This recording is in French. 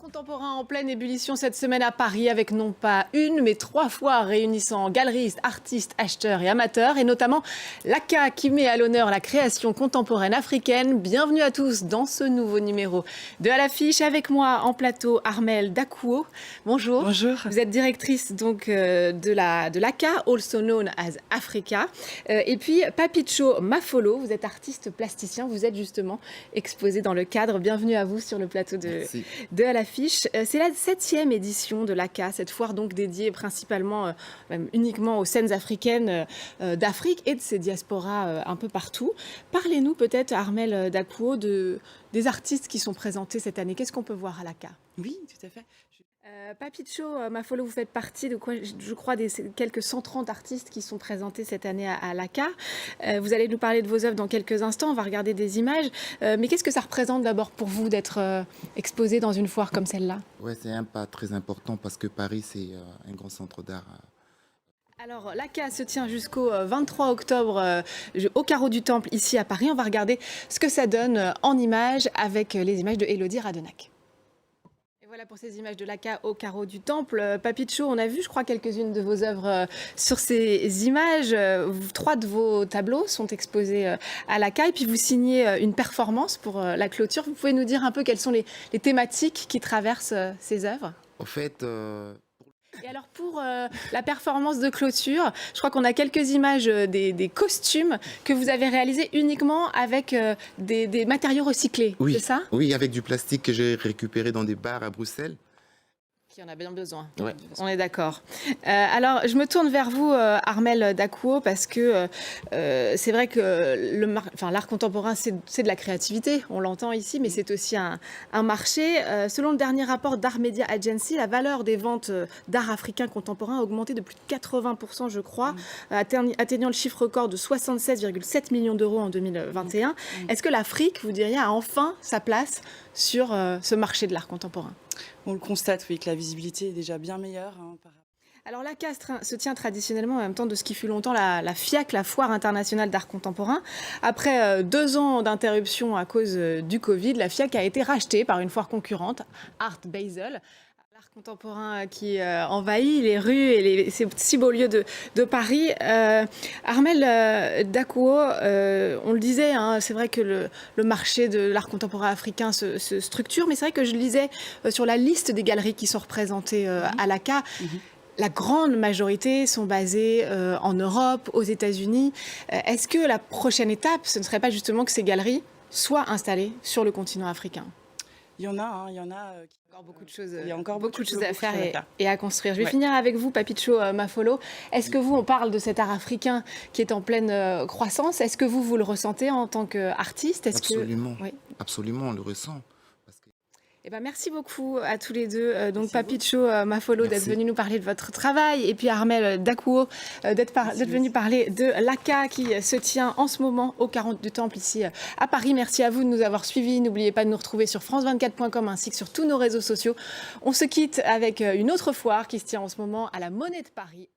Contemporain en pleine ébullition cette semaine à Paris avec non pas une mais 3 foires réunissant galeristes, artistes, acheteurs et amateurs et notamment l'ACA qui met à l'honneur la création contemporaine africaine. Bienvenue à tous dans ce nouveau numéro de À l'affiche. Avec moi en plateau Armelle Dakouo. Bonjour. Bonjour. Vous êtes directrice donc de l'ACA, also known as Africa. Et puis Papicho Mafolo, vous êtes artiste plasticien, vous êtes justement exposé dans le cadre. Bienvenue à vous sur le plateau de À l'affiche. C'est la 7e édition de l'ACA, cette foire donc dédiée principalement, même uniquement aux scènes africaines d'Afrique et de ses diasporas un peu partout. Parlez-nous peut-être, Armelle Dakouo, des artistes qui sont présentés cette année. Qu'est-ce qu'on peut voir à l'ACA? Oui, tout à fait. Papicho Mafolo, vous faites partie de quoi, je crois, des quelques 130 artistes qui sont présentés cette année à l'ACA. Vous allez nous parler de vos œuvres dans quelques instants, on va regarder des images. Mais qu'est-ce que ça représente d'abord pour vous d'être exposé dans une foire comme celle-là? Ouais, c'est un pas très important parce que Paris, c'est un grand centre d'art. Alors, l'ACA se tient jusqu'au 23 octobre au Carreau du Temple, ici à Paris. On va regarder ce que ça donne en images avec les images de Élodie Radenac. Voilà pour ces images de l'ACA au Carreau du Temple. Papicho, on a vu, je crois, quelques-unes de vos œuvres sur ces images. 3 de vos tableaux sont exposés à l'ACA et puis vous signez une performance pour la clôture. Vous pouvez nous dire un peu quelles sont les thématiques qui traversent ces œuvres? Au fait, Et alors pour la performance de clôture, je crois qu'on a quelques images des costumes que vous avez réalisés uniquement avec des matériaux recyclés, oui, c'est ça? oui, avec du plastique que j'ai récupéré dans des bars à Bruxelles. Qui en a bien besoin, Ouais. on est d'accord. Alors, je me tourne vers vous, Armelle Dakouo, parce que c'est vrai que l'art contemporain, c'est de la créativité, on l'entend ici, mais c'est aussi un marché. Selon le dernier rapport d'Art Media Agency, la valeur des ventes d'art africain contemporain a augmenté de plus de 80%, je crois, atteignant le chiffre record de 76,7 millions d'euros en 2021. Est-ce que l'Afrique, vous diriez, a enfin sa place sur ce marché de l'art contemporain? On le constate, oui, que la visibilité est déjà bien meilleure. Alors l'ACA se tient traditionnellement en même temps de ce qui fut longtemps la FIAC, la Foire internationale d'art contemporain. Après 2 ans d'interruption à cause du Covid, la FIAC a été rachetée par une foire concurrente, Art Basel. L'art contemporain qui envahit les rues et ces si beaux lieux de Paris. Armelle Dakouo, on le disait, hein, c'est vrai que le marché de l'art contemporain africain se structure, mais c'est vrai que je lisais sur la liste des galeries qui sont représentées à l'ACA. La grande majorité sont basées en Europe, aux États-Unis. Est-ce que la prochaine étape, ce ne serait pas justement que ces galeries soient installées sur le continent africain? Il y en a, il y en a. Encore beaucoup de choses, Il y a encore beaucoup de choses à faire faire et à construire. Je vais finir avec vous, Papicho Mafolo. Est-ce que vous, on parle de cet art africain qui est en pleine croissance. Est-ce que vous le ressentez en tant qu'artiste? Absolument, Oui. absolument, on le ressent. Parce que... Eh ben, merci beaucoup à tous les deux. Donc Papicho Mafolo d'être venu nous parler de votre travail et puis Armelle Dakouo d'être venu parler de l'ACA qui se tient en ce moment au Carreau du Temple ici à Paris. Merci à vous de nous avoir suivis. N'oubliez pas de nous retrouver sur france24.com ainsi que sur tous nos réseaux sociaux. On se quitte avec une autre foire qui se tient en ce moment à la Monnaie de Paris.